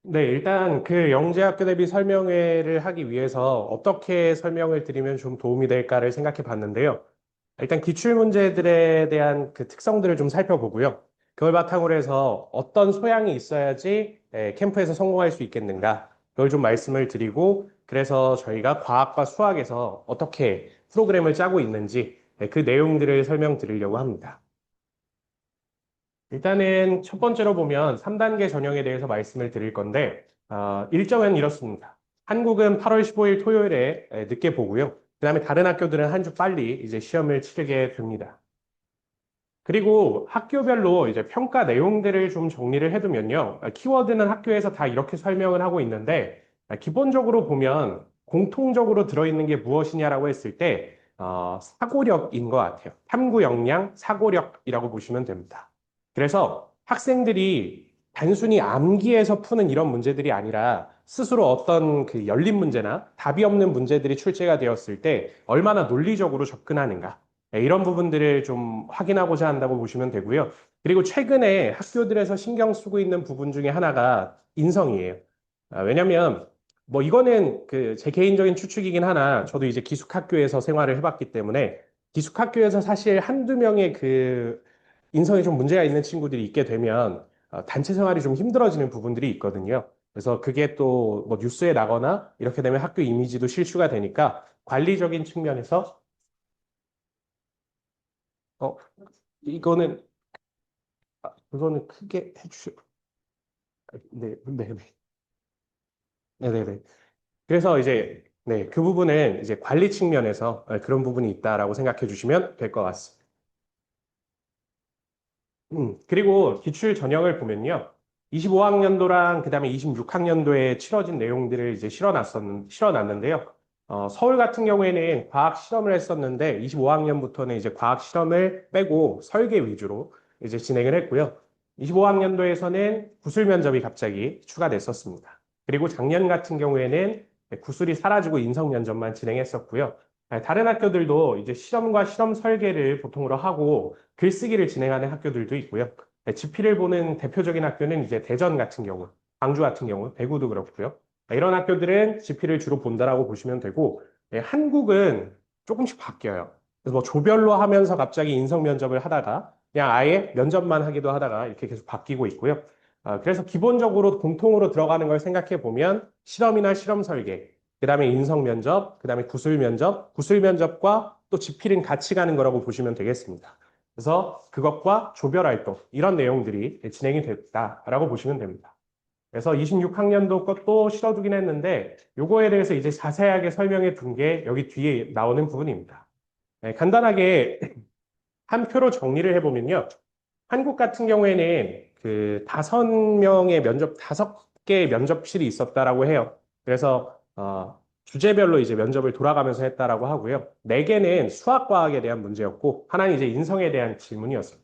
네, 일단 그 영재학교 대비 설명회를 하기 위해서 어떻게 설명을 드리면 좀 도움이 될까를 생각해 봤는데요. 일단 기출 문제들에 대한 그 특성들을 좀 살펴보고요. 그걸 바탕으로 해서 어떤 소양이 있어야지 캠프에서 성공할 수 있겠는가. 그걸 좀 말씀을 드리고, 그래서 저희가 과학과 수학에서 어떻게 프로그램을 짜고 있는지 그 내용들을 설명드리려고 합니다. 일단은 첫 번째로 보면 3단계 전형에 대해서 말씀을 드릴 건데, 일정은 이렇습니다. 한국은 8월 15일 토요일에 늦게 보고요. 그 다음에 다른 학교들은 한 주 빨리 이제 시험을 치르게 됩니다. 그리고 학교별로 이제 평가 내용들을 좀 정리를 해두면요. 키워드는 학교에서 다 이렇게 설명을 하고 있는데, 기본적으로 보면 공통적으로 들어있는 게 무엇이냐라고 했을 때, 사고력인 것 같아요. 탐구 역량, 사고력이라고 보시면 됩니다. 그래서 학생들이 단순히 암기해서 푸는 이런 문제들이 아니라 스스로 어떤 그 열린 문제나 답이 없는 문제들이 출제가 되었을 때 얼마나 논리적으로 접근하는가. 네, 이런 부분들을 좀 확인하고자 한다고 보시면 되고요. 그리고 최근에 학교들에서 신경 쓰고 있는 부분 중에 하나가 인성이에요. 왜냐면, 뭐 이거는 그 제 개인적인 추측이긴 하나, 저도 이제 기숙학교에서 생활을 해봤기 때문에, 기숙학교에서 사실 한두 명의 그 인성에 좀 문제가 있는 친구들이 있게 되면, 단체 생활이 좀 힘들어지는 부분들이 있거든요. 그래서 그게 또 뭐 뉴스에 나거나 이렇게 되면 학교 이미지도 실추가 되니까 관리적인 측면에서 어, 이거는, 그거는 크게 해주시, 네, 네, 네. 네네네. 그래서 이제, 네, 그 부분은 이제 관리 측면에서 그런 부분이 있다라고 생각해 주시면 될 것 같습니다. 그리고 기출 전형을 보면요. 25학년도랑 그다음에 26학년도에 치러진 내용들을 이제 실어놨는데요. 서울 같은 경우에는 과학 실험을 했었는데 25학년부터는 이제 과학 실험을 빼고 설계 위주로 이제 진행을 했고요. 25학년도에서는 구술 면접이 갑자기 추가됐었습니다. 그리고 작년 같은 경우에는 구술이 사라지고 인성 면접만 진행했었고요. 다른 학교들도 이제 실험과 실험 설계를 보통으로 하고 글쓰기를 진행하는 학교들도 있고요. 지필을 보는 대표적인 학교는 이제 대전 같은 경우, 광주 같은 경우, 대구도 그렇고요. 이런 학교들은 지필을 주로 본다라고 보시면 되고, 한국은 조금씩 바뀌어요. 그래서 뭐 조별로 하면서 갑자기 인성 면접을 하다가 그냥 아예 면접만 하기도 하다가 이렇게 계속 바뀌고 있고요. 그래서 기본적으로 공통으로 들어가는 걸 생각해 보면 실험이나 실험 설계, 그다음에 인성 면접, 그다음에 구술 면접, 구술 면접과 또 지필은 같이 가는 거라고 보시면 되겠습니다. 그래서 그것과 조별 활동, 이런 내용들이 진행이 됐다라고 보시면 됩니다. 그래서 26학년도 것도 실어두긴 했는데, 요거에 대해서 이제 자세하게 설명해 둔 게 여기 뒤에 나오는 부분입니다. 네, 간단하게 한 표로 정리를 해보면요. 한국 같은 경우에는 그 5명의 면접, 5개의 면접실이 있었다라고 해요. 그래서, 주제별로 이제 면접을 돌아가면서 했다라고 하고요. 4개는 수학과학에 대한 문제였고, 하나는 이제 인성에 대한 질문이었습니다.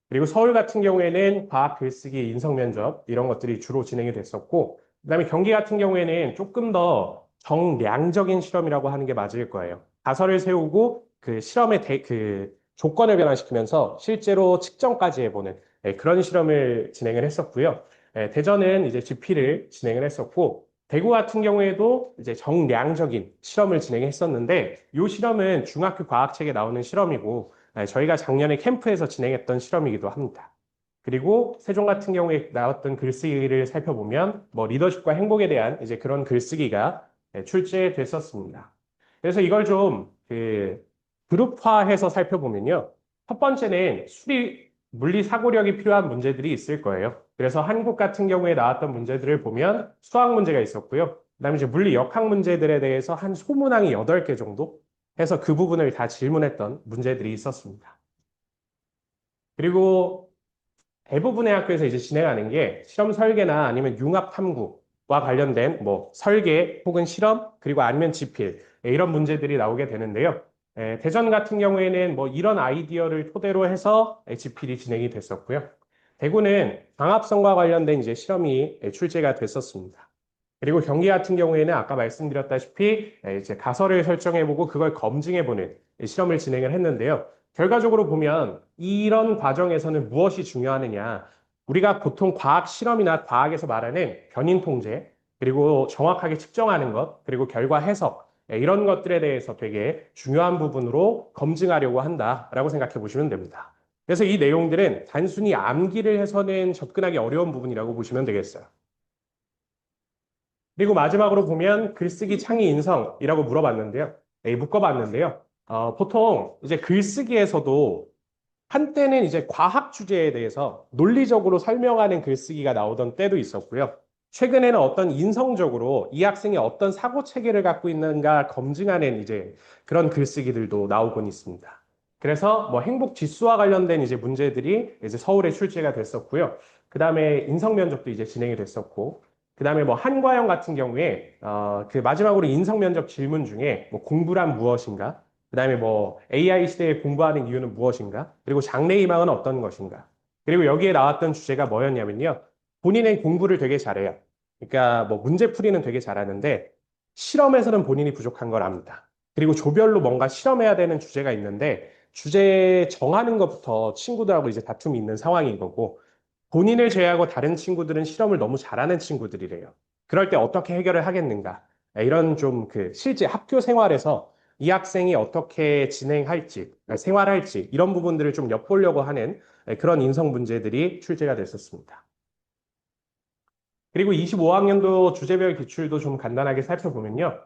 그리고 서울 같은 경우에는 과학 글쓰기 인성 면접 이런 것들이 주로 진행이 됐었고, 그다음에 경기 같은 경우에는 조금 더 정량적인 실험이라고 하는 게 맞을 거예요. 가설을 세우고 그 실험의 그 조건을 변화시키면서 실제로 측정까지 해보는 그런 실험을 진행을 했었고요. 대전은 이제 GP를 진행을 했었고, 대구 같은 경우에도 이제 정량적인 실험을 진행했었는데, 이 실험은 중학교 과학책에 나오는 실험이고, 저희가 작년에 캠프에서 진행했던 실험이기도 합니다. 그리고 세종 같은 경우에 나왔던 글쓰기를 살펴보면 뭐 리더십과 행복에 대한 이제 그런 글쓰기가 출제됐었습니다. 그래서 이걸 좀 그 그룹화해서 살펴보면요. 첫 번째는 수리 물리 사고력이 필요한 문제들이 있을 거예요. 그래서 한국 같은 경우에 나왔던 문제들을 보면 수학 문제가 있었고요. 그다음에 이제 물리 역학 문제들에 대해서 한 소문항이 8개 정도 해서 그 부분을 다 질문했던 문제들이 있었습니다. 그리고 대부분의 학교에서 이제 진행하는 게 실험 설계나 아니면 융합 탐구와 관련된 뭐 설계 혹은 실험 그리고 아니면 지필 이런 문제들이 나오게 되는데요. 대전 같은 경우에는 뭐 이런 아이디어를 토대로 해서 지필이 진행이 됐었고요. 대구는 광합성과 관련된 이제 실험이 출제가 됐었습니다. 그리고 경기 같은 경우에는 아까 말씀드렸다시피 이제 가설을 설정해보고 그걸 검증해보는 실험을 진행을 했는데요. 결과적으로 보면 이런 과정에서는 무엇이 중요하느냐? 우리가 보통 과학 실험이나 과학에서 말하는 변인 통제, 그리고 정확하게 측정하는 것, 그리고 결과 해석, 이런 것들에 대해서 되게 중요한 부분으로 검증하려고 한다라고 생각해 보시면 됩니다. 그래서 이 내용들은 단순히 암기를 해서는 접근하기 어려운 부분이라고 보시면 되겠어요. 그리고 마지막으로 보면 글쓰기 창의 인성이라고 물어봤는데요. 묶어봤는데요. 보통 이제 글쓰기에서도 한때는 이제 과학 주제에 대해서 논리적으로 설명하는 글쓰기가 나오던 때도 있었고요. 최근에는 어떤 인성적으로 이 학생이 어떤 사고 체계를 갖고 있는가 검증하는 이제 그런 글쓰기들도 나오곤 있습니다. 그래서 뭐 행복 지수와 관련된 이제 문제들이 이제 서울에 출제가 됐었고요. 그 다음에 인성 면접도 이제 진행이 됐었고, 그 다음에 뭐 한과형 같은 경우에 그 마지막으로 인성 면접 질문 중에 뭐 공부란 무엇인가? 그다음에 뭐 AI 시대에 공부하는 이유는 무엇인가? 그리고 장래희망은 어떤 것인가? 그리고 여기에 나왔던 주제가 뭐였냐면요. 본인의 공부를 되게 잘해요. 그러니까 뭐 문제풀이는 되게 잘하는데 실험에서는 본인이 부족한 걸 압니다. 그리고 조별로 뭔가 실험해야 되는 주제가 있는데 주제 정하는 것부터 친구들하고 이제 다툼이 있는 상황인 거고 본인을 제외하고 다른 친구들은 실험을 너무 잘하는 친구들이래요. 그럴 때 어떻게 해결을 하겠는가? 이런 좀 그 실제 학교 생활에서 이 학생이 어떻게 진행할지, 생활할지 이런 부분들을 좀 엿보려고 하는 그런 인성 문제들이 출제가 됐었습니다. 그리고 25학년도 주제별 기출도 좀 간단하게 살펴보면요.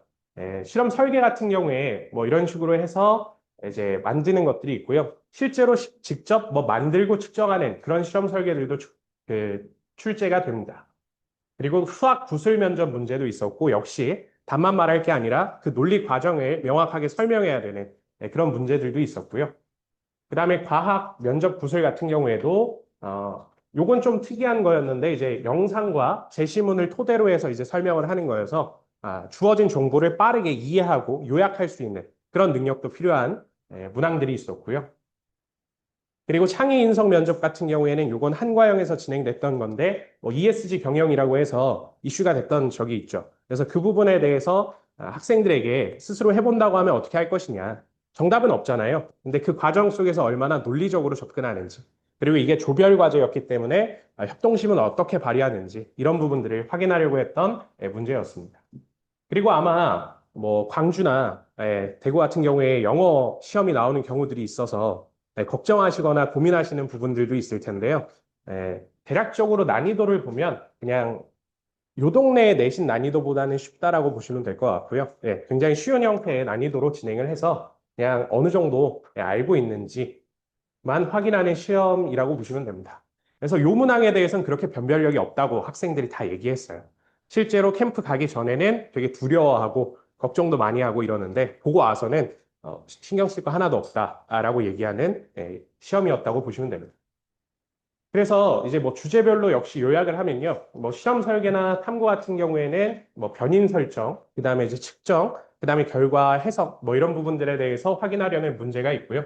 실험 설계 같은 경우에 뭐 이런 식으로 해서 이제 만드는 것들이 있고요. 실제로 직접 뭐 만들고 측정하는 그런 실험 설계들도 출제가 됩니다. 그리고 수학 구술 면접 문제도 있었고 역시 답만 말할 게 아니라 그 논리 과정을 명확하게 설명해야 되는 그런 문제들도 있었고요. 그 다음에 과학 면접 구술 같은 경우에도 요건 좀 특이한 거였는데 이제 영상과 제시문을 토대로 해서 이제 설명을 하는 거여서 주어진 정보를 빠르게 이해하고 요약할 수 있는 그런 능력도 필요한 문항들이 있었고요. 그리고 창의 인성 면접 같은 경우에는 요건 한과형에서 진행됐던 건데 뭐 ESG 경영이라고 해서 이슈가 됐던 적이 있죠. 그래서 그 부분에 대해서 학생들에게 스스로 해본다고 하면 어떻게 할 것이냐. 정답은 없잖아요. 근데 그 과정 속에서 얼마나 논리적으로 접근하는지. 그리고 이게 조별 과제였기 때문에 협동심은 어떻게 발휘하는지 이런 부분들을 확인하려고 했던 문제였습니다. 그리고 아마 뭐 광주나 대구 같은 경우에 영어 시험이 나오는 경우들이 있어서 걱정하시거나 고민하시는 부분들도 있을 텐데요. 대략적으로 난이도를 보면 그냥 요 동네의 내신 난이도보다는 쉽다라고 보시면 될 것 같고요. 굉장히 쉬운 형태의 난이도로 진행을 해서 그냥 어느 정도 알고 있는지만 확인하는 시험이라고 보시면 됩니다. 그래서 요 문항에 대해서는 그렇게 변별력이 없다고 학생들이 다 얘기했어요. 실제로 캠프 가기 전에는 되게 두려워하고 걱정도 많이 하고 이러는데 보고 와서는 신경 쓸 거 하나도 없다라고 얘기하는 시험이었다고 보시면 됩니다. 그래서 이제 뭐 주제별로 역시 요약을 하면요. 뭐 시험 설계나 탐구 같은 경우에는 뭐 변인 설정, 그다음에 이제 측정, 그다음에 결과 해석 뭐 이런 부분들에 대해서 확인하려는 문제가 있고요.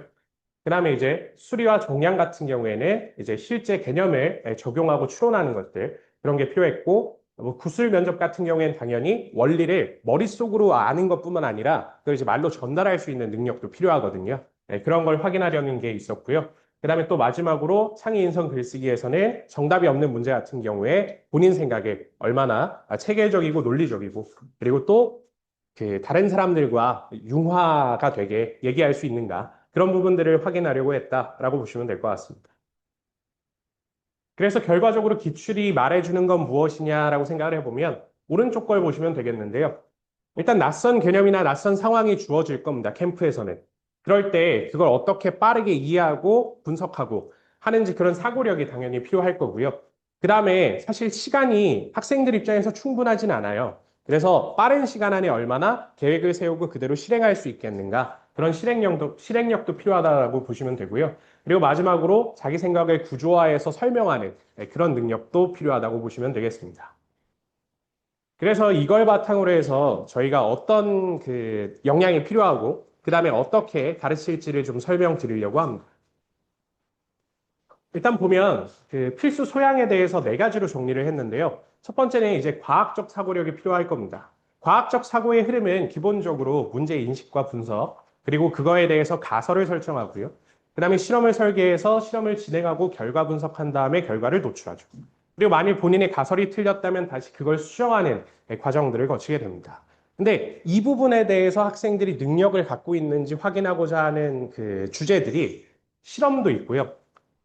그다음에 이제 수리와 정량 같은 경우에는 이제 실제 개념을 적용하고 추론하는 것들 그런 게 필요했고 뭐 구술 면접 같은 경우에는 당연히 원리를 머릿속으로 아는 것뿐만 아니라 그걸 이제 말로 전달할 수 있는 능력도 필요하거든요. 그런 걸 확인하려는 게 있었고요. 그다음에 또 마지막으로 창의 인성 글쓰기에서는 정답이 없는 문제 같은 경우에 본인 생각에 얼마나 체계적이고 논리적이고 그리고 또 그 다른 사람들과 융화가 되게 얘기할 수 있는가 그런 부분들을 확인하려고 했다라고 보시면 될 것 같습니다. 그래서 결과적으로 기출이 말해주는 건 무엇이냐라고 생각을 해보면 오른쪽 걸 보시면 되겠는데요. 일단 낯선 개념이나 낯선 상황이 주어질 겁니다. 캠프에서는. 그럴 때 그걸 어떻게 빠르게 이해하고 분석하고 하는지 그런 사고력이 당연히 필요할 거고요. 그 다음에 사실 시간이 학생들 입장에서 충분하진 않아요. 그래서 빠른 시간 안에 얼마나 계획을 세우고 그대로 실행할 수 있겠는가. 그런 실행력도 필요하다고 보시면 되고요. 그리고 마지막으로 자기 생각을 구조화해서 설명하는 그런 능력도 필요하다고 보시면 되겠습니다. 그래서 이걸 바탕으로 해서 저희가 어떤 그 역량이 필요하고 그 다음에 어떻게 가르칠지를 좀 설명드리려고 합니다. 일단 보면 그 필수 소양에 대해서 네 가지로 정리를 했는데요. 첫 번째는 이제 과학적 사고력이 필요할 겁니다. 과학적 사고의 흐름은 기본적으로 문제 인식과 분석, 그리고 그거에 대해서 가설을 설정하고요. 그다음에 실험을 설계해서 실험을 진행하고 결과 분석한 다음에 결과를 노출하죠. 그리고 만일 본인의 가설이 틀렸다면 다시 그걸 수정하는 과정들을 거치게 됩니다. 근데 이 부분에 대해서 학생들이 능력을 갖고 있는지 확인하고자 하는 그 주제들이 실험도 있고요.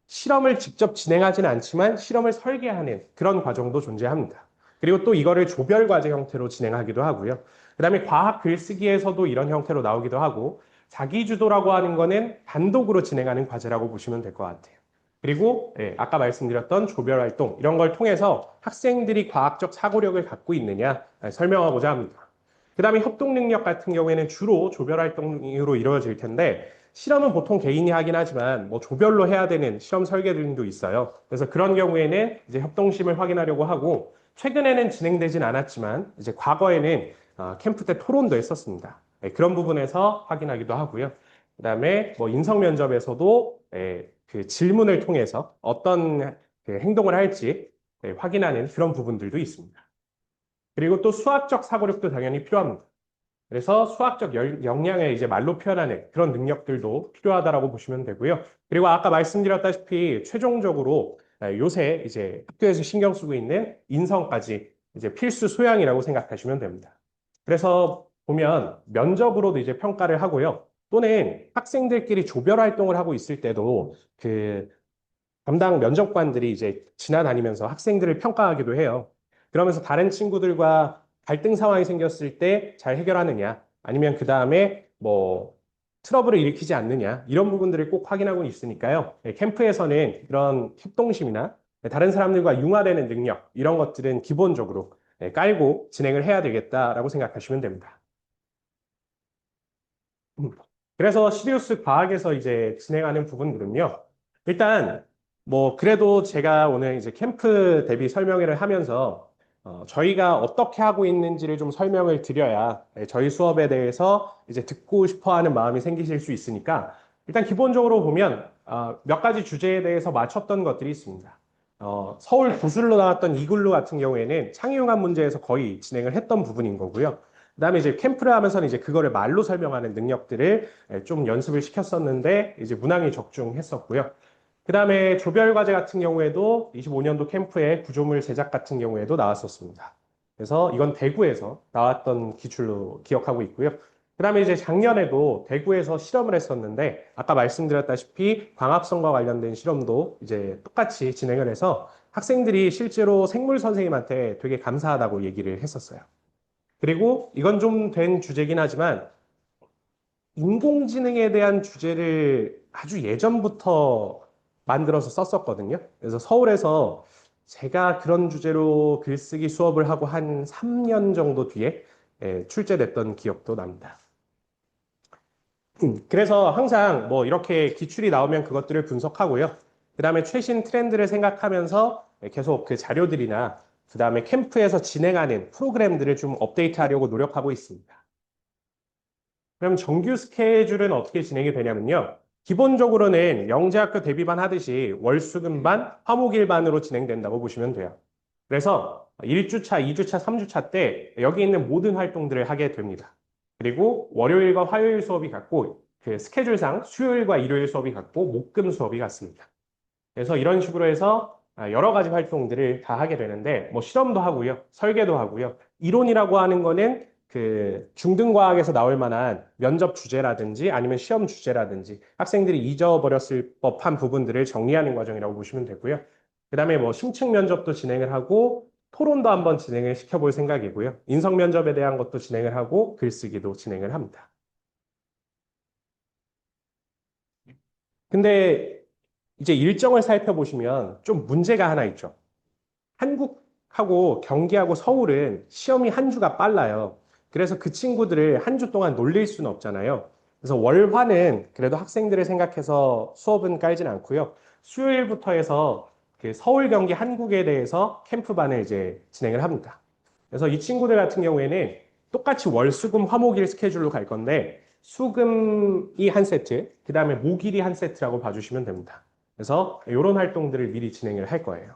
실험을 직접 진행하진 않지만 실험을 설계하는 그런 과정도 존재합니다. 그리고 또 이거를 조별 과제 형태로 진행하기도 하고요. 그다음에 과학 글쓰기에서도 이런 형태로 나오기도 하고 자기주도라고 하는 거는 단독으로 진행하는 과제라고 보시면 될 것 같아요. 그리고 아까 말씀드렸던 조별 활동 이런 걸 통해서 학생들이 과학적 사고력을 갖고 있느냐 설명하고자 합니다. 그다음에 협동 능력 같은 경우에는 주로 조별 활동으로 이루어질 텐데 실험은 보통 개인이 하긴 하지만 뭐 조별로 해야 되는 실험 설계들도 있어요. 그래서 그런 경우에는 이제 협동심을 확인하려고 하고 최근에는 진행되진 않았지만 이제 과거에는 캠프 때 토론도 했었습니다. 그런 부분에서 확인하기도 하고요. 그다음에 뭐 인성 면접에서도 그 질문을 통해서 어떤 그 행동을 할지 확인하는 그런 부분들도 있습니다. 그리고 또 수학적 사고력도 당연히 필요합니다. 그래서 수학적 역량을 이제 말로 표현하는 그런 능력들도 필요하다라고 보시면 되고요. 그리고 아까 말씀드렸다시피 최종적으로 요새 이제 학교에서 신경 쓰고 있는 인성까지 이제 필수 소양이라고 생각하시면 됩니다. 그래서 보면 면접으로도 이제 평가를 하고요. 또는 학생들끼리 조별 활동을 하고 있을 때도 그 담당 면접관들이 이제 지나다니면서 학생들을 평가하기도 해요. 그러면서 다른 친구들과 갈등 상황이 생겼을 때 잘 해결하느냐, 아니면 그 다음에 뭐 트러블을 일으키지 않느냐, 이런 부분들을 꼭 확인하고 있으니까요. 캠프에서는 이런 협동심이나 다른 사람들과 융화되는 능력, 이런 것들은 기본적으로 깔고 진행을 해야 되겠다라고 생각하시면 됩니다. 음. 그래서 시리우스 과학에서 이제 진행하는 부분들은요. 일단 뭐 그래도 제가 오늘 이제 캠프 대비 설명회를 하면서 저희가 어떻게 하고 있는지를 좀 설명을 드려야 저희 수업에 대해서 이제 듣고 싶어 하는 마음이 생기실 수 있으니까 일단 기본적으로 보면 몇 가지 주제에 대해서 맞췄던 것들이 있습니다. 서울 구술로 나왔던 이글루 같은 경우에는 창의융합 문제에서 거의 진행을 했던 부분인 거고요. 그다음에 이제 캠프를 하면서는 이제 그거를 말로 설명하는 능력들을 좀 연습을 시켰었는데 이제 무난히 적중했었고요. 그다음에 조별 과제 같은 경우에도 25년도 캠프의 구조물 제작 같은 경우에도 나왔었습니다. 그래서 이건 대구에서 나왔던 기출로 기억하고 있고요. 그다음에 이제 작년에도 대구에서 실험을 했었는데 아까 말씀드렸다시피 광합성과 관련된 실험도 이제 똑같이 진행을 해서 학생들이 실제로 생물 선생님한테 되게 감사하다고 얘기를 했었어요. 그리고 이건 좀 된 주제긴 하지만 인공지능에 대한 주제를 아주 예전부터 만들어서 썼었거든요. 그래서 서울에서 제가 그런 주제로 글쓰기 수업을 하고 한 3년 정도 뒤에 출제됐던 기억도 납니다. 그래서 항상 뭐 이렇게 기출이 나오면 그것들을 분석하고요. 그 다음에 최신 트렌드를 생각하면서 계속 그 자료들이나 그 다음에 캠프에서 진행하는 프로그램들을 좀 업데이트하려고 노력하고 있습니다. 그럼 정규 스케줄은 어떻게 진행이 되냐면요. 기본적으로는 영재학교 대비반 하듯이 월수금반, 화목일반으로 진행된다고 보시면 돼요. 그래서 1주차, 2주차, 3주차 때 여기 있는 모든 활동들을 하게 됩니다. 그리고 월요일과 화요일 수업이 같고 그 스케줄상 수요일과 일요일 수업이 같고 목금 수업이 같습니다. 그래서 이런 식으로 해서 여러 가지 활동들을 다 하게 되는데 뭐 실험도 하고요. 설계도 하고요. 이론이라고 하는 거는 그 중등과학에서 나올 만한 면접 주제라든지 아니면 시험 주제라든지 학생들이 잊어버렸을 법한 부분들을 정리하는 과정이라고 보시면 되고요. 그다음에 뭐 심층 면접도 진행을 하고 토론도 한번 진행을 시켜볼 생각이고요. 인성 면접에 대한 것도 진행을 하고 글쓰기도 진행을 합니다. 근데 이제 일정을 살펴보시면 좀 문제가 하나 있죠. 한국하고 경기하고 서울은 시험이 한 주가 빨라요. 그래서 그 친구들을 한 주 동안 놀릴 수는 없잖아요. 그래서 월화는 그래도 학생들을 생각해서 수업은 깔진 않고요. 수요일부터 해서 그 서울 경기 한국에 대해서 캠프반을 이제 진행을 합니다. 그래서 이 친구들 같은 경우에는 똑같이 월, 수, 금, 화, 목, 일 스케줄로 갈 건데 수금이 한 세트, 그 다음에 목일이 한 세트라고 봐주시면 됩니다. 그래서 이런 활동들을 미리 진행을 할 거예요.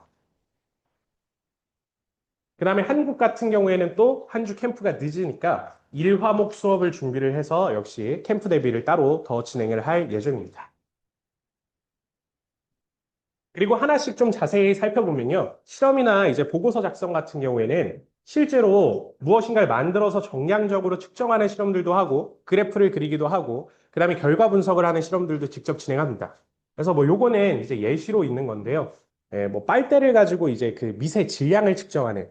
그 다음에 한국 같은 경우에는 또 한 주 캠프가 늦으니까 1화목 수업을 준비를 해서 역시 캠프 대비를 따로 더 진행을 할 예정입니다. 그리고 하나씩 좀 자세히 살펴보면요. 실험이나 이제 보고서 작성 같은 경우에는 실제로 무엇인가를 만들어서 정량적으로 측정하는 실험들도 하고, 그래프를 그리기도 하고, 그 다음에 결과 분석을 하는 실험들도 직접 진행합니다. 그래서 뭐 요거는 이제 예시로 있는 건데요. 뭐 빨대를 가지고 이제 그 미세 질량을 측정하는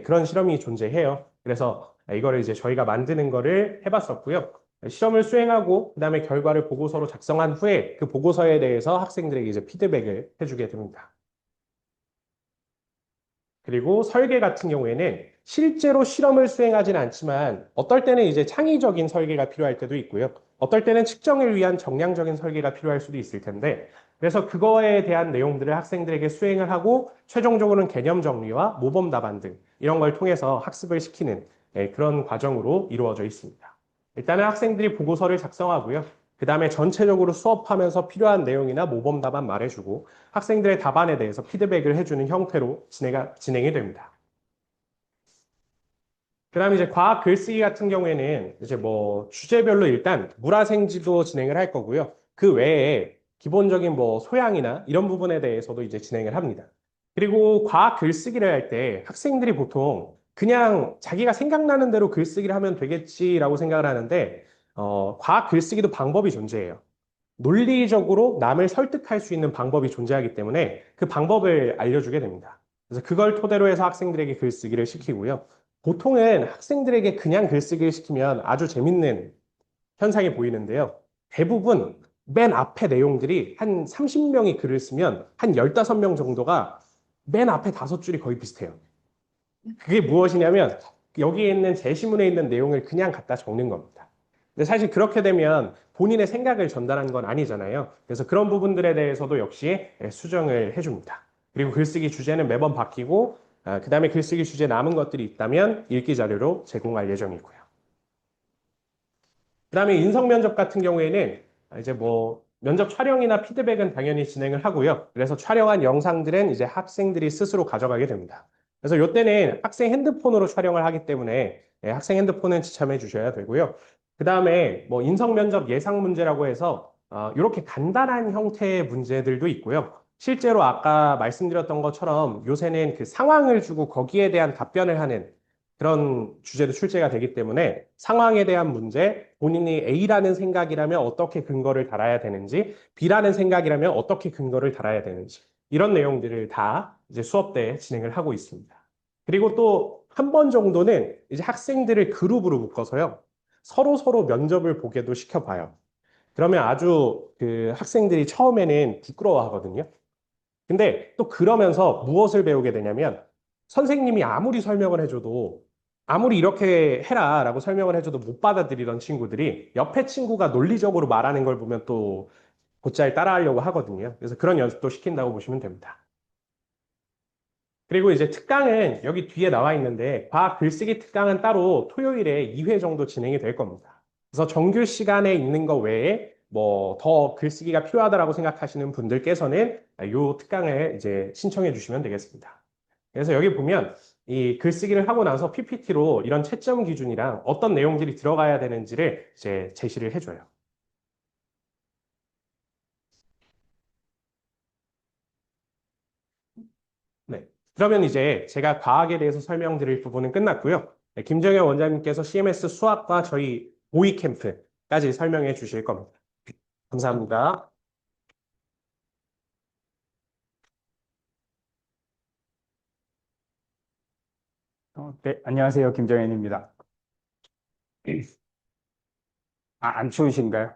그런 실험이 존재해요. 그래서 이거를 이제 저희가 만드는 거를 해봤었고요. 시험을 수행하고 그다음에 결과를 보고서로 작성한 후에 그 보고서에 대해서 학생들에게 이제 피드백을 해주게 됩니다. 그리고 설계 같은 경우에는 실제로 실험을 수행하지는 않지만 어떨 때는 이제 창의적인 설계가 필요할 때도 있고요. 어떨 때는 측정을 위한 정량적인 설계가 필요할 수도 있을 텐데 그래서 그거에 대한 내용들을 학생들에게 수행을 하고 최종적으로는 개념 정리와 모범 답안 등 이런 걸 통해서 학습을 시키는 그런 과정으로 이루어져 있습니다. 일단은 학생들이 보고서를 작성하고요. 그 다음에 전체적으로 수업하면서 필요한 내용이나 모범 답안 말해주고 학생들의 답안에 대해서 피드백을 해주는 형태로 진행이 됩니다. 그 다음에 이제 과학 글쓰기 같은 경우에는 이제 뭐 주제별로 일단 물화생지도 진행을 할 거고요. 그 외에 기본적인 뭐 소양이나 이런 부분에 대해서도 이제 진행을 합니다. 그리고 과학 글쓰기를 할 때 학생들이 보통 그냥 자기가 생각나는 대로 글쓰기를 하면 되겠지라고 생각을 하는데 과학 글쓰기도 방법이 존재해요. 논리적으로 남을 설득할 수 있는 방법이 존재하기 때문에 그 방법을 알려주게 됩니다. 그래서 그걸 토대로 해서 학생들에게 글쓰기를 시키고요. 보통은 학생들에게 그냥 글쓰기를 시키면 아주 재밌는 현상이 보이는데요. 대부분 맨 앞에 내용들이 한 30명이 글을 쓰면 한 15명 정도가 맨 앞에 5줄이 거의 비슷해요. 그게 무엇이냐면 여기에 있는 제시문에 있는 내용을 그냥 갖다 적는 겁니다. 근데 사실 그렇게 되면 본인의 생각을 전달한 건 아니잖아요. 그래서 그런 부분들에 대해서도 역시 수정을 해줍니다. 그리고 글쓰기 주제는 매번 바뀌고 그 다음에 글쓰기 주제 남은 것들이 있다면 읽기 자료로 제공할 예정이고요. 그 다음에 인성 면접 같은 경우에는 이제 뭐 면접 촬영이나 피드백은 당연히 진행을 하고요. 그래서 촬영한 영상들은 이제 학생들이 스스로 가져가게 됩니다. 그래서 이때는 학생 핸드폰으로 촬영을 하기 때문에 학생 핸드폰은 지참해 주셔야 되고요. 그 다음에 뭐 인성 면접 예상 문제라고 해서 이렇게 간단한 형태의 문제들도 있고요. 실제로 아까 말씀드렸던 것처럼 요새는 그 상황을 주고 거기에 대한 답변을 하는 그런 주제도 출제가 되기 때문에 상황에 대한 문제, 본인이 A라는 생각이라면 어떻게 근거를 달아야 되는지, B라는 생각이라면 어떻게 근거를 달아야 되는지, 이런 내용들을 다 이제 수업 때 진행을 하고 있습니다. 그리고 또 한 번 정도는 이제 학생들을 그룹으로 묶어서요. 서로 면접을 보게도 시켜봐요. 그러면 아주 그 학생들이 처음에는 부끄러워하거든요. 근데 또 그러면서 무엇을 배우게 되냐면 선생님이 아무리 설명을 해줘도 아무리 이렇게 해라라고 설명을 해줘도 못 받아들이던 친구들이 옆에 친구가 논리적으로 말하는 걸 보면 또 곧잘 따라하려고 하거든요. 그래서 그런 연습도 시킨다고 보시면 됩니다. 그리고 이제 특강은 여기 뒤에 나와 있는데 과학 글쓰기 특강은 따로 토요일에 2회 정도 진행이 될 겁니다. 그래서 정규 시간에 있는 거 외에 뭐 더 글쓰기가 필요하다라고 생각하시는 분들께서는 이 특강을 이제 신청해 주시면 되겠습니다. 그래서 여기 보면 이 글쓰기를 하고 나서 PPT로 이런 채점 기준이랑 어떤 내용들이 들어가야 되는지를 이제 제시를 해줘요. 네. 그러면 이제 제가 과학에 대해서 설명드릴 부분은 끝났고요. 네, 김정현 원장님께서 CMS 수학과 저희 모의 캠프까지 설명해 주실 겁니다. 감사합니다. 네, 안녕하세요. 김정현입니다. 안 추우신가요?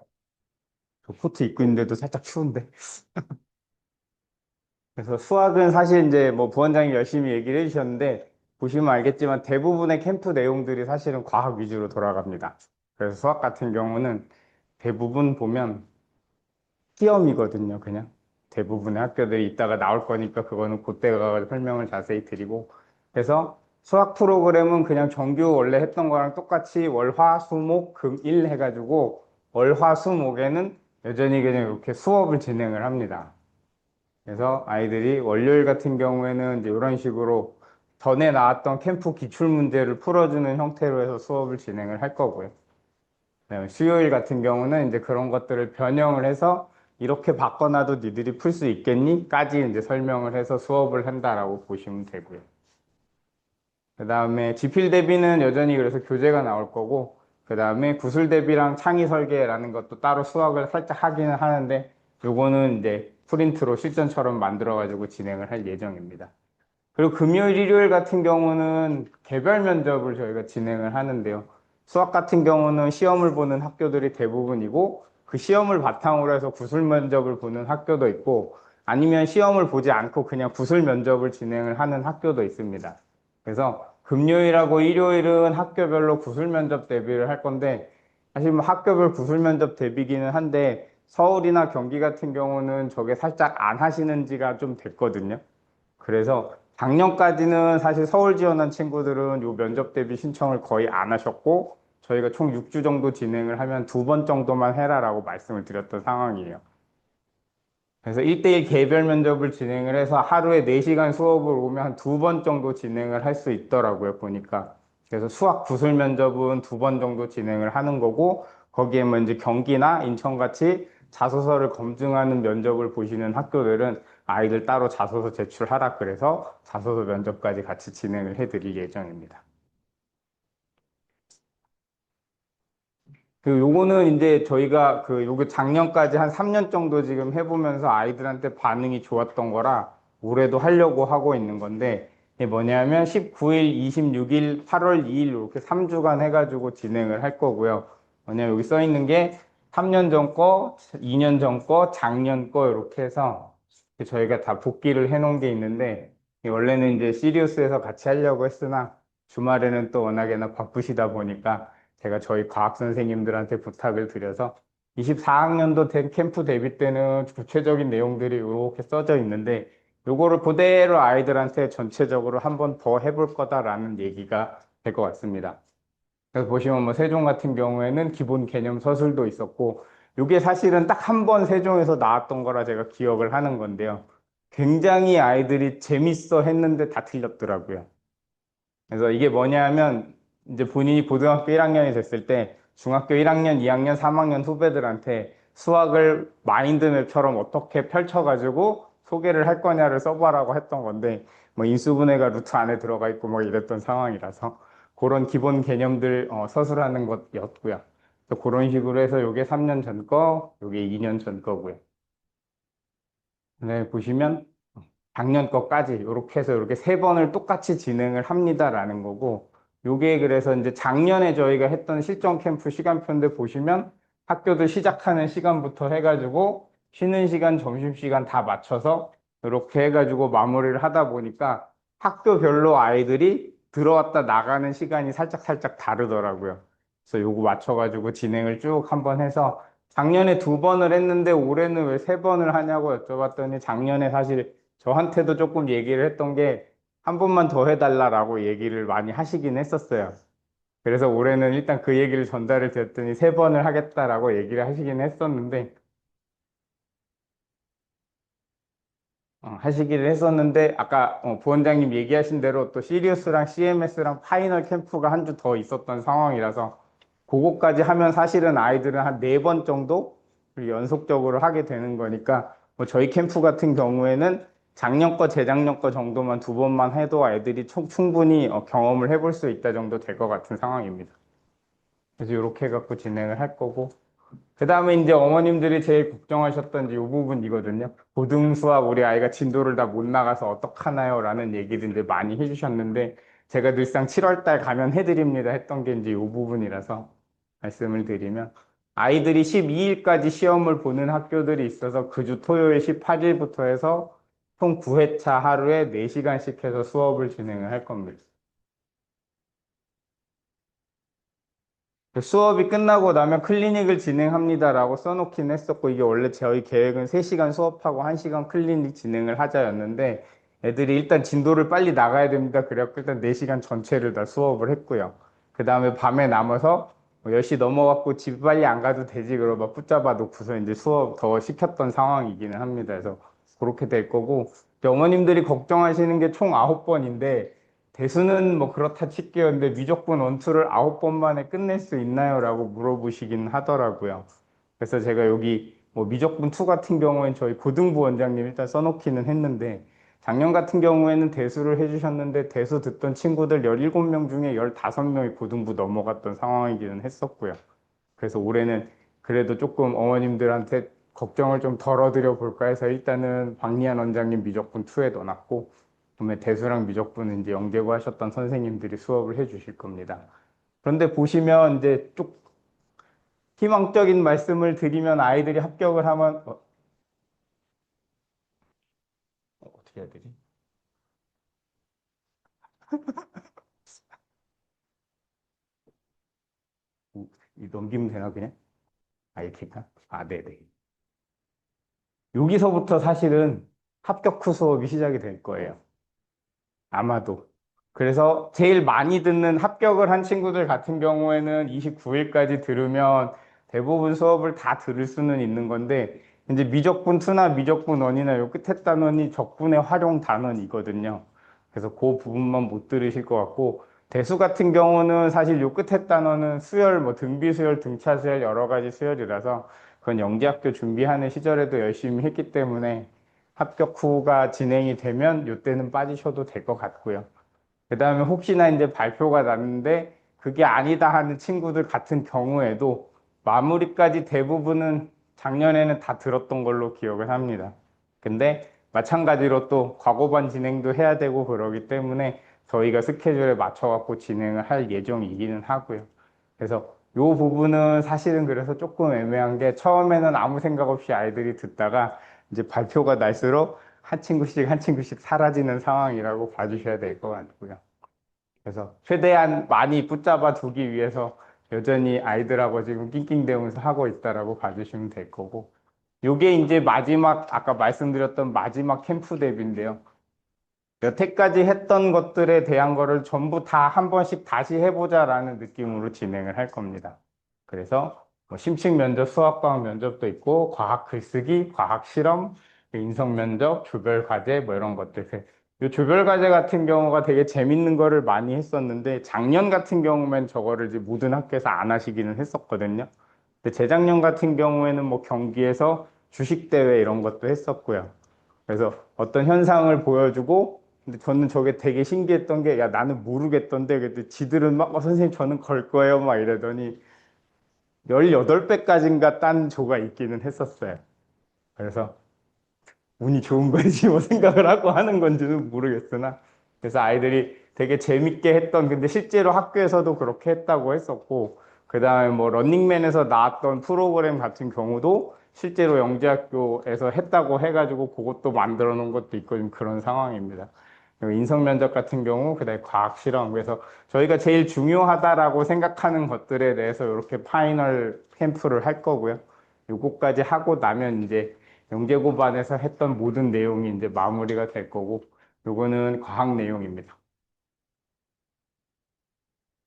저 코트 입고 있는데도 살짝 추운데. 그래서 수학은 사실 이제 뭐 부원장이 열심히 얘기를 해주셨는데, 보시면 알겠지만 대부분의 캠프 내용들이 사실은 과학 위주로 돌아갑니다. 그래서 수학 같은 경우는 대부분 보면 시험이거든요, 그냥. 대부분의 학교들이 이따가 나올 거니까 그거는 그때 가서 설명을 자세히 드리고. 그래서 수학 프로그램은 그냥 정규 원래 했던 거랑 똑같이 월, 화, 수, 목, 금, 일 해가지고 월, 화, 수, 목에는 여전히 그냥 이렇게 수업을 진행을 합니다. 그래서 아이들이 월요일 같은 경우에는 이제 이런 식으로 전에 나왔던 캠프 기출 문제를 풀어주는 형태로 해서 수업을 진행을 할 거고요. 네, 수요일 같은 경우는 이제 그런 것들을 변형을 해서 이렇게 바꿔놔도 니들이 풀 수 있겠니? 까지 이제 설명을 해서 수업을 한다라고 보시면 되고요. 그 다음에 지필 대비는 여전히 그래서 교재가 나올 거고, 그 다음에 구술 대비랑 창의 설계라는 것도 따로 수학을 살짝 하기는 하는데, 요거는 이제 프린트로 실전처럼 만들어가지고 진행을 할 예정입니다. 그리고 금요일, 일요일 같은 경우는 개별 면접을 저희가 진행을 하는데요. 수학 같은 경우는 시험을 보는 학교들이 대부분이고, 그 시험을 바탕으로 해서 구술 면접을 보는 학교도 있고, 아니면 시험을 보지 않고 그냥 구술 면접을 진행을 하는 학교도 있습니다. 그래서 금요일하고 일요일은 학교별로 구술 면접 대비를 할 건데, 사실 뭐 학교별 구술 면접 대비기는 한데, 서울이나 경기 같은 경우는 저게 살짝 안 하시는 지가 좀 됐거든요. 그래서 작년까지는 사실 서울 지원한 친구들은 요 면접 대비 신청을 거의 안 하셨고, 저희가 총 6주 정도 진행을 하면 2번 정도만 해라라고 말씀을 드렸던 상황이에요. 그래서 1대1 개별 면접을 진행을 해서 하루에 4시간 수업을 오면 한 2번 정도 진행을 할 수 있더라고요, 보니까. 그래서 수학 구술 면접은 2번 정도 진행을 하는 거고, 거기에 뭐 이제 경기나 인천같이 자소서를 검증하는 면접을 보시는 학교들은 아이들 따로 자소서 제출하라 그래서 자소서 면접까지 같이 진행을 해드릴 예정입니다. 요거는 이제 저희가 요거 작년까지 한 3년 정도 지금 해보면서 아이들한테 반응이 좋았던 거라 올해도 하려고 하고 있는 건데, 이게 뭐냐면 19일, 26일, 8월 2일 이렇게 3주간 해가지고 진행을 할 거고요. 뭐냐면 여기 써 있는 게 3년 전 거, 2년 전 거, 작년 거 이렇게 해서 저희가 다 복기를 해놓은 게 있는데, 원래는 이제 시리우스에서 같이 하려고 했으나 주말에는 또 워낙에나 바쁘시다 보니까 제가 저희 과학 선생님들한테 부탁을 드려서 24학년도 된 캠프 대비 때는 구체적인 내용들이 이렇게 써져 있는데, 요거를 그대로 아이들한테 전체적으로 한번 더 해볼 거다라는 얘기가 될 것 같습니다. 그래서 보시면 뭐 세종 같은 경우에는 기본 개념 서술도 있었고, 이게 사실은 딱 한 번 세종에서 나왔던 거라 제가 기억을 하는 건데요. 굉장히 아이들이 재밌어 했는데 다 틀렸더라고요. 그래서 이게 뭐냐면 이제 본인이 고등학교 1학년이 됐을 때 중학교 1학년, 2학년, 3학년 후배들한테 수학을 마인드맵처럼 어떻게 펼쳐가지고 소개를 할 거냐를 써봐라고 했던 건데, 뭐 인수분해가 루트 안에 들어가 있고 뭐 이랬던 상황이라서 그런 기본 개념들 서술하는 것이었고요. 그래서 그런 식으로 해서 요게 3년 전 거, 요게 2년 전 거고요. 네, 보시면 작년 거까지 이렇게 해서 이렇게 3번을 똑같이 진행을 합니다라는 거고, 요게 그래서 이제 작년에 저희가 했던 실전 캠프 시간표인데 보시면 학교들 시작하는 시간부터 해가지고 쉬는 시간, 점심시간 다 맞춰서 이렇게 해가지고 마무리를 하다 보니까 학교별로 아이들이 들어왔다 나가는 시간이 살짝 다르더라고요. 그래서 요거 맞춰가지고 진행을 쭉 한번 해서 작년에 2번을 했는데 올해는 왜 3번을 하냐고 여쭤봤더니, 작년에 사실 저한테도 조금 얘기를 했던 게 한 번만 더 해달라라고 얘기를 많이 하시긴 했었어요. 그래서 올해는 일단 그 얘기를 전달을 드렸더니 3번을 하겠다라고 얘기를 하시긴 했었는데, 하시기를 했었는데, 아까 부원장님 얘기하신 대로 또 시리우스랑 CMS랑 파이널 캠프가 한 주 더 있었던 상황이라서 그거까지 하면 사실은 아이들은 한 4번 정도 연속적으로 하게 되는 거니까, 뭐 저희 캠프 같은 경우에는 작년 거, 재작년 거 정도만 2번만 해도 애들이 충분히 경험을 해볼 수 있다 정도 될 것 같은 상황입니다. 그래서 이렇게 해갖고 진행을 할 거고, 그 다음에 이제 어머님들이 제일 걱정하셨던 이제 이 부분이거든요. 고등수학 우리 아이가 진도를 다 못 나가서 어떡하나요? 라는 얘기를 이제 많이 해주셨는데, 제가 늘상 7월 달 가면 해드립니다 했던 게 이제 이 부분이라서 말씀을 드리면, 아이들이 12일까지 시험을 보는 학교들이 있어서 그 주 토요일 18일부터 해서 총 9회차 하루에 4시간씩 해서 수업을 진행을 할 겁니다. 수업이 끝나고 나면 클리닉을 진행합니다라고 써놓긴 했었고, 이게 원래 저희 계획은 3시간 수업하고 1시간 클리닉 진행을 하자였는데, 애들이 일단 진도를 빨리 나가야 됩니다. 그래갖고 일단 4시간 전체를 다 수업을 했고요. 그 다음에 밤에 남아서 뭐 10시 넘어갖고 집 빨리 안 가도 되지 그러고 막 붙잡아 놓고서 이제 수업 더 시켰던 상황이기는 합니다. 그래서 그렇게 될 거고, 이제 어머님들이 걱정하시는 게 총 9번인데, 대수는 뭐 그렇다 칠게요. 근데 미적분 원투를 9번 만에 끝낼 수 있나요? 라고 물어보시긴 하더라고요. 그래서 제가 여기 뭐 미적분 2 같은 경우엔 저희 고등부 원장님 일단 써놓기는 했는데 작년 같은 경우에는 대수를 해주셨는데 대수 듣던 친구들 17명 중에 15명이 고등부 넘어갔던 상황이기는 했었고요. 그래서 올해는 그래도 조금 어머님들한테 걱정을 좀 덜어드려 볼까 해서 일단은 박리안 원장님 미적분 2에 넣어놨고, 그다음에 대수랑 미적분은 이제 영재고 하셨던 선생님들이 수업을 해 주실 겁니다. 그런데 보시면 이제 쭉 희망적인 말씀을 드리면 아이들이 합격을 하면, 어떻게 해야 되지? 이 넘기면 되나 그냥? 아, 이렇게가? 아, 네네. 여기서부터 사실은 합격 후 수업이 시작이 될 거예요. 아마도. 그래서 제일 많이 듣는 합격을 한 친구들 같은 경우에는 29일까지 들으면 대부분 수업을 다 들을 수는 있는 건데, 이제 미적분 2나 미적분 1이나 요 끝에 단원이 적분의 활용 단원이거든요. 그래서 그 부분만 못 들으실 것 같고, 대수 같은 경우는 사실 요 끝에 단원은 수열, 뭐 등비 수열, 등차 수열 여러 가지 수열이라서 그건 영재학교 준비하는 시절에도 열심히 했기 때문에 합격 후가 진행이 되면 이때는 빠지셔도 될 것 같고요. 그 다음에 혹시나 이제 발표가 났는데 그게 아니다 하는 친구들 같은 경우에도 마무리까지 대부분은 작년에는 다 들었던 걸로 기억을 합니다. 근데 마찬가지로 또 과거반 진행도 해야 되고 그러기 때문에 저희가 스케줄에 맞춰갖고 진행을 할 예정이기는 하고요. 그래서 요 부분은 사실은 그래서 조금 애매한 게 처음에는 아무 생각 없이 아이들이 듣다가 이제 발표가 날수록 한 친구씩 한 친구씩 사라지는 상황이라고 봐주셔야 될 것 같고요. 그래서 최대한 많이 붙잡아 두기 위해서 여전히 아이들하고 지금 낑낑대면서 하고 있다라고 봐주시면 될 거고. 요게 이제 마지막, 아까 말씀드렸던 마지막 캠프 대비인데요. 여태까지 했던 것들에 대한 거를 전부 다 한 번씩 다시 해보자라는 느낌으로 진행을 할 겁니다. 그래서 뭐 심층 면접, 수학과학 면접도 있고, 과학 글쓰기, 과학 실험, 인성 면접, 조별 과제 뭐 이런 것들. 이 조별 과제 같은 경우가 되게 재밌는 거를 많이 했었는데, 작년 같은 경우면 저거를 이제 모든 학교에서 안 하시기는 했었거든요. 근데 재작년 같은 경우에는 뭐 경기에서 주식 대회 이런 것도 했었고요. 그래서 어떤 현상을 보여주고, 근데 저는 저게 되게 신기했던 게, 야, 나는 모르겠던데, 근데 지들은 막, 선생님, 저는 걸 거예요, 막 이러더니, 18배까지인가 딴 조가 있기는 했었어요. 그래서, 운이 좋은 건지 뭐 생각을 하고 하는 건지는 모르겠으나, 그래서 아이들이 되게 재밌게 했던, 근데 실제로 학교에서도 그렇게 했다고 했었고, 그 다음에 뭐 런닝맨에서 나왔던 프로그램 같은 경우도 실제로 영재학교에서 했다고 해가지고 그것도 만들어 놓은 것도 있고 좀 그런 상황입니다. 그리고 인성 면접 같은 경우, 그다음에 과학 실험. 그래서 저희가 제일 중요하다라고 생각하는 것들에 대해서 이렇게 파이널 캠프를 할 거고요. 요거까지 하고 나면 이제 영재고반에서 했던 모든 내용이 이제 마무리가 될 거고, 요거는 과학 내용입니다.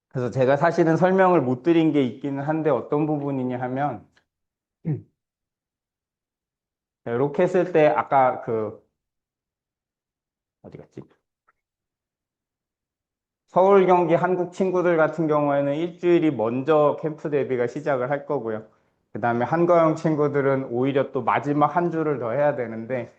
그래서 제가 사실은 설명을 못 드린 게 있기는 한데 어떤 부분이냐 하면, 이렇게 했을 때 아까 어디 갔지? 서울 경기 한국 친구들 같은 경우에는 일주일이 먼저 캠프 대비가 시작을 할 거고요. 그 다음에 한거영 친구들은 오히려 또 마지막 한 주를 더 해야 되는데,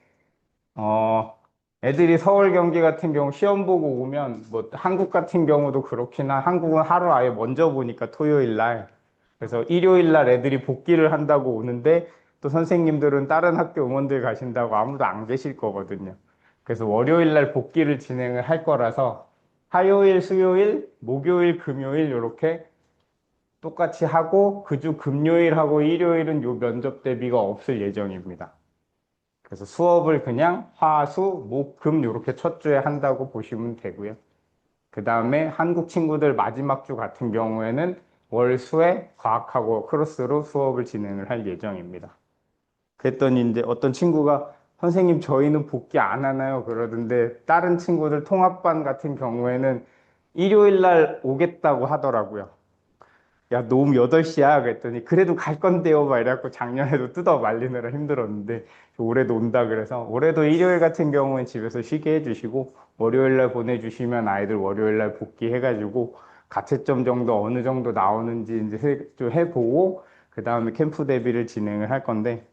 어, 애들이 서울 경기 같은 경우 시험 보고 오면, 뭐, 한국 같은 경우도 그렇기나, 한국은 하루 아예 먼저 보니까 토요일 날. 그래서 일요일 날 애들이 복귀를 한다고 오는데, 또 선생님들은 다른 학교 응원들 가신다고 아무도 안 계실 거거든요. 그래서 월요일 날 복귀를 진행을 할 거라서, 화요일, 수요일, 목요일, 금요일, 이렇게 똑같이 하고, 그 주 금요일하고 일요일은 요 면접 대비가 없을 예정입니다. 그래서 수업을 그냥 화, 수, 목, 금 이렇게 첫 주에 한다고 보시면 되고요. 그 다음에 한국 친구들 마지막 주 같은 경우에는 월, 수에 과학하고 크로스로 수업을 진행을 할 예정입니다. 그랬더니 이제 어떤 친구가 선생님 저희는 복귀 안 하나요? 그러던데 다른 친구들 통합반 같은 경우에는 일요일 날 오겠다고 하더라고요. 야, 노음 8시야. 그랬더니, 그래도 갈 건데요. 막 이래갖고 작년에도 뜯어 말리느라 힘들었는데, 올해도 온다 그래서, 올해도 일요일 같은 경우는 집에서 쉬게 해주시고, 월요일 날 보내주시면 아이들 월요일 날 복귀해가지고, 가채점 정도 어느 정도 나오는지 이제 좀 해보고, 그 다음에 캠프 대비를 진행을 할 건데,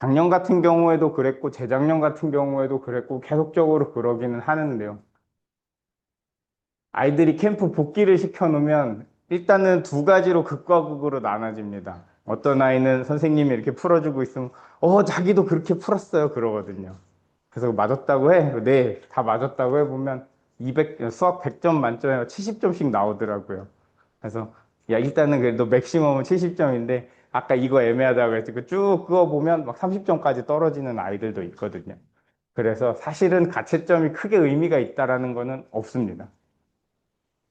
작년 같은 경우에도 그랬고, 재작년 같은 경우에도 그랬고, 계속적으로 그러기는 하는데요. 아이들이 캠프 복귀를 시켜놓으면 일단은 두 가지로 극과 극으로 나눠집니다. 어떤 아이는 선생님이 이렇게 풀어주고 있으면, 자기도 그렇게 풀었어요. 그러거든요. 그래서 맞았다고 해? 네, 다 맞았다고 해보면 수학 100점 만점에 70점씩 나오더라고요. 그래서 야, 일단은 그래도 맥시멈은 70점인데 아까 이거 애매하다고 그랬지. 쭉 그거 보면 막 30점까지 떨어지는 아이들도 있거든요. 그래서 사실은 가채점이 크게 의미가 있다라는 거는 없습니다.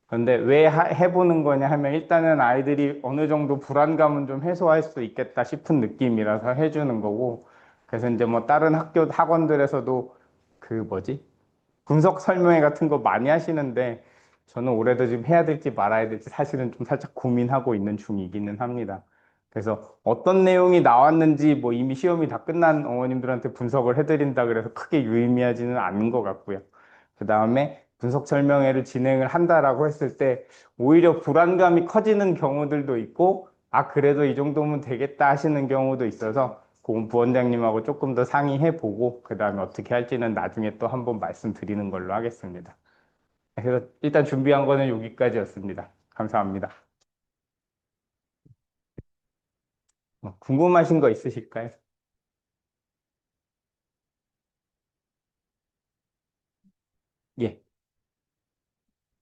그런데 왜 해보는 거냐 하면 일단은 아이들이 어느 정도 불안감은 좀 해소할 수 있겠다 싶은 느낌이라서 해주는 거고, 그래서 이제 뭐 다른 학원들에서도 그 뭐지? 분석 설명회 같은 거 많이 하시는데 저는 올해도 지금 해야 될지 말아야 될지 사실은 좀 살짝 고민하고 있는 중이기는 합니다. 그래서 어떤 내용이 나왔는지 뭐 이미 시험이 다 끝난 어머님들한테 분석을 해드린다 그래서 크게 유의미하지는 않은 것 같고요. 그 다음에 분석 설명회를 진행을 한다라고 했을 때 오히려 불안감이 커지는 경우들도 있고, 아, 그래도 이 정도면 되겠다 하시는 경우도 있어서 그건 부원장님하고 조금 더 상의해 보고 그 다음에 어떻게 할지는 나중에 또 한번 말씀드리는 걸로 하겠습니다. 그래서 일단 준비한 거는 여기까지였습니다. 감사합니다. 궁금하신 거 있으실까요? 예.